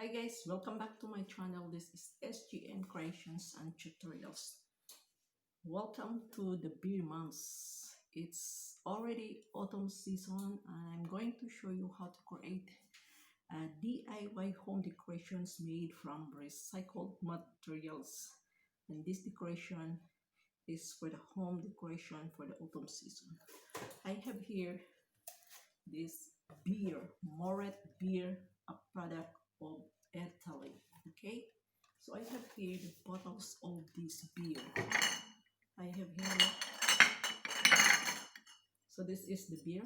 Hi guys, welcome back to my channel. This is SGN Creations and Tutorials. Welcome to the beer months. It's already autumn season and I'm going to show you how to create DIY home decorations made from recycled materials. And this decoration is for the home decoration for the autumn season. I have here this beer, Moret beer, a product of Italy. Okay, so I have here the bottles of this beer. I have here, so this is the beer.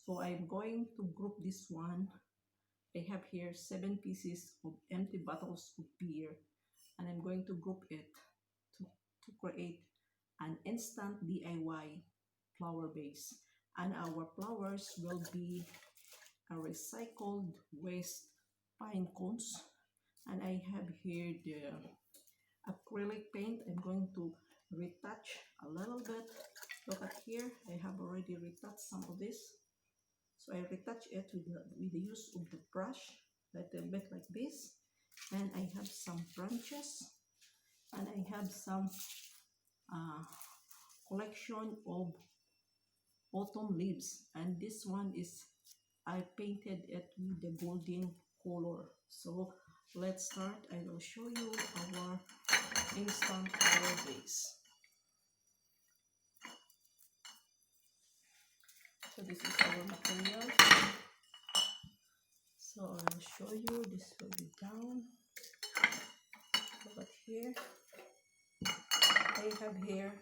So I'm going to group this one. I have here 7 pieces of empty bottles of beer, and I'm going to group it to create an instant DIY flower base. And our flowers will be a recycled waste pine cones. And I have here the acrylic paint. I'm going to retouch a little bit. Look at here, I have already retouched some of this. So I retouch it with the use of the brush, a little bit like this. And I have some branches, and I have some collection of autumn leaves, and this one is I painted it with the golden color. So let's start. I will show you our instant flower base. So this is our material. So I'll show you. This will be down. Look at here. I have here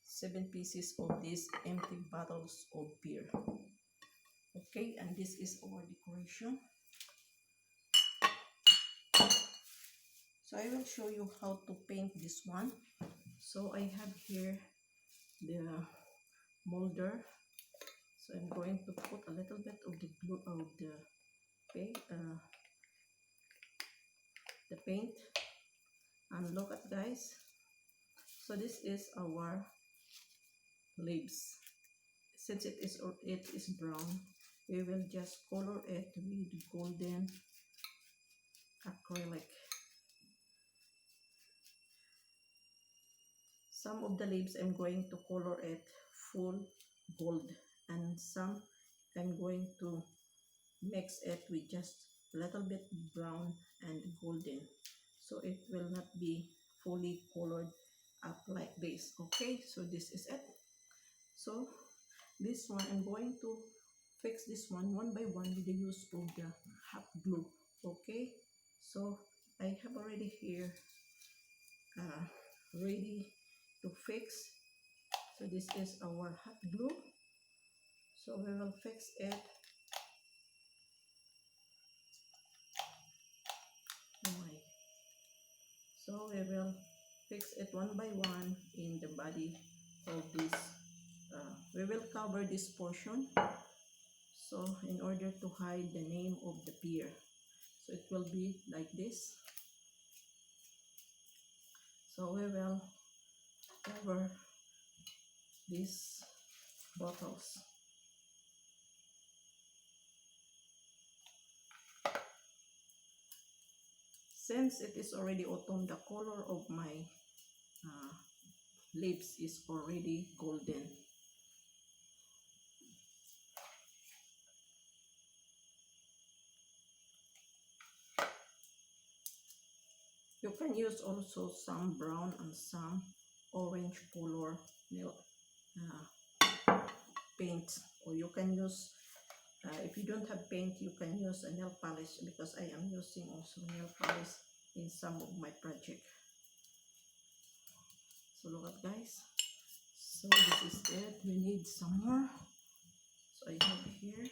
7 pieces of these empty bottles of beer. Okay, and this is our decoration. So I will show you how to paint this one. So I have here the molder. So I'm going to put a little bit of the glue of the paint, and look at guys. So this is our leaves. Since it is brown, we will just color it with golden acrylic. Some of the leaves I'm going to color it full gold, and some I'm going to mix it with just a little bit brown and golden, so it will not be fully colored up like this. Okay, so this is it. So this one I'm going to fix this one by one with the use of the hot glue. Okay, so I have already here ready to fix. So this is our hot glue. So we will fix it. So we will fix it one by one in the body of this. We will cover this portion, so in order to hide the name of the beer. So it will be like this. So we will cover these bottles. Since it is already autumn, the color of my leaves is already golden. You can use also some brown and some orange color paint, or you can use if you don't have paint, you can use a nail polish, because I am using also nail polish in some of my project. So look at guys. So this is it. We need some more. So I have here.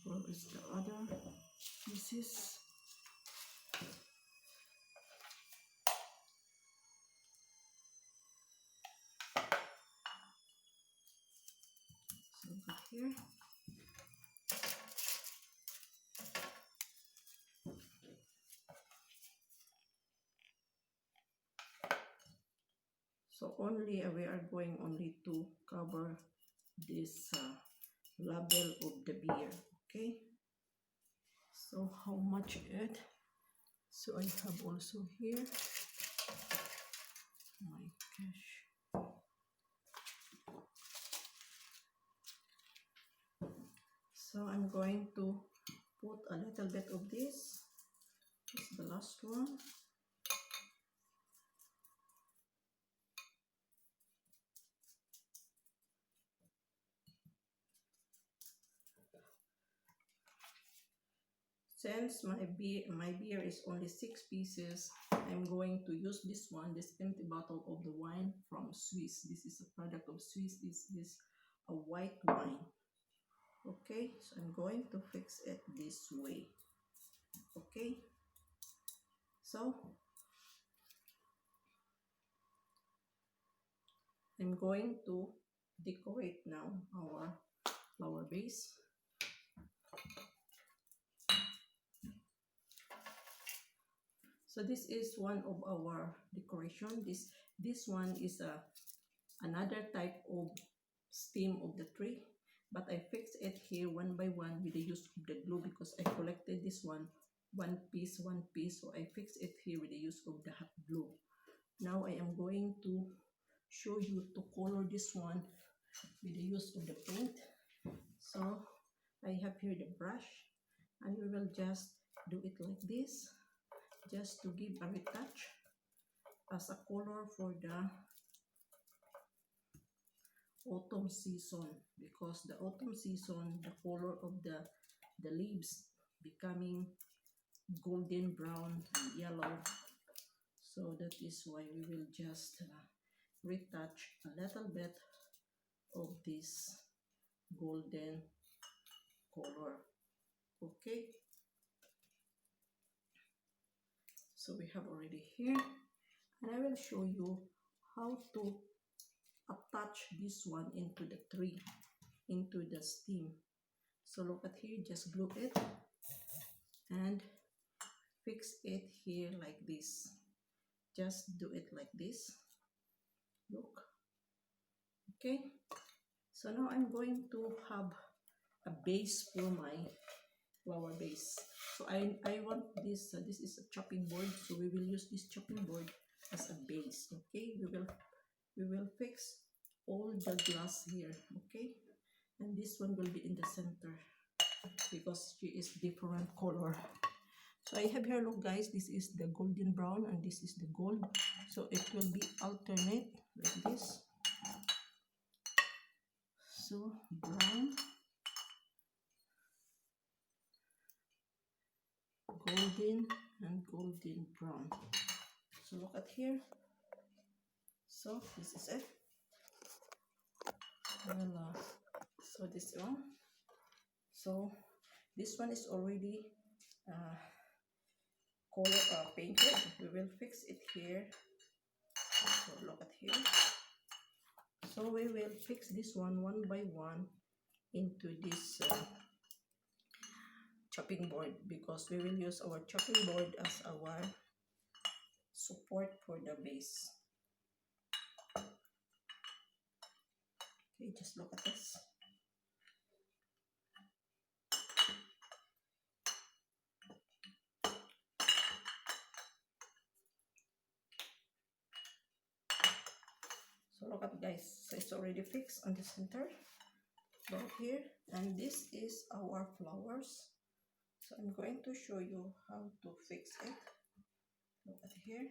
Where is the other pieces? So look at here. So only we are going only to cover this label of the beer. Okay, so how much it? So I have also here, my gosh, so I'm going to put a little bit of this. This is the last one. Since my beer is only 6 pieces, I'm going to use this one, this empty bottle of the wine from Swiss. This is a product of Swiss. This is a white wine. Okay, so I'm going to fix it this way. Okay, so I'm going to decorate now our flower base. So this is one of our decoration. This one is another type of stem of the tree, but I fixed it here one by one with the use of the glue because I collected this one piece, so I fixed it here with the use of the hot glue. Now I am going to show you to color this one with the use of the paint. So I have here the brush, and we will just do it like this, just to give a retouch as a color for the autumn season, because the autumn season, the color of the leaves becoming golden brown and yellow. So that is why we will just retouch a little bit of this golden color. Okay, so we have already here, and I will show you how to attach this one into the tree, into the stem. So look at here, just glue it and fix it here like this. Just do it like this. Look. Okay, so now I'm going to have a base for my flower base. So I want this, this is a chopping board, so we will use this chopping board as a base. Okay, we will fix all the glass here. Okay, and this one will be in the center because she is different color. So I have here, look guys, this is the golden brown and this is the gold, so it will be alternate like this. So brown, golden, and golden brown. So look at here. So this is it. Voila. So this one. So this one is already color painted. We will fix it here. So look at here. So we will fix this one by one into this chopping board, because we will use our chopping board as our support for the base. Okay, just look at this. So look at guys, so it's already fixed on the center right here, and this is our flowers. So I'm going to show you how to fix it. Look at here.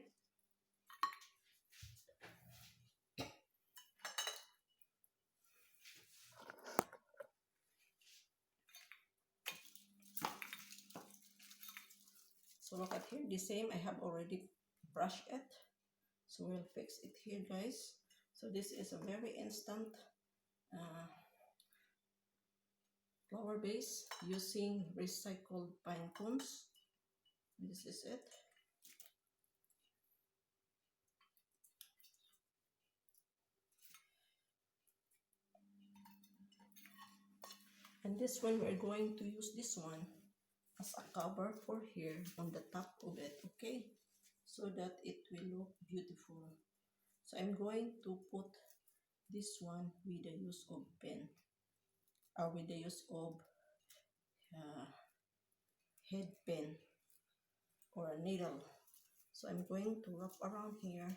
So look at here, the same, I have already brushed it. So we'll fix it here guys. So this is a very instant flower base using recycled pine cones. This is it. And this one, we're going to use this one as a cover for here on the top of it, okay? So that it will look beautiful. So I'm going to put this one with the use of pen with the use of head pin or a needle. So I'm going to wrap around here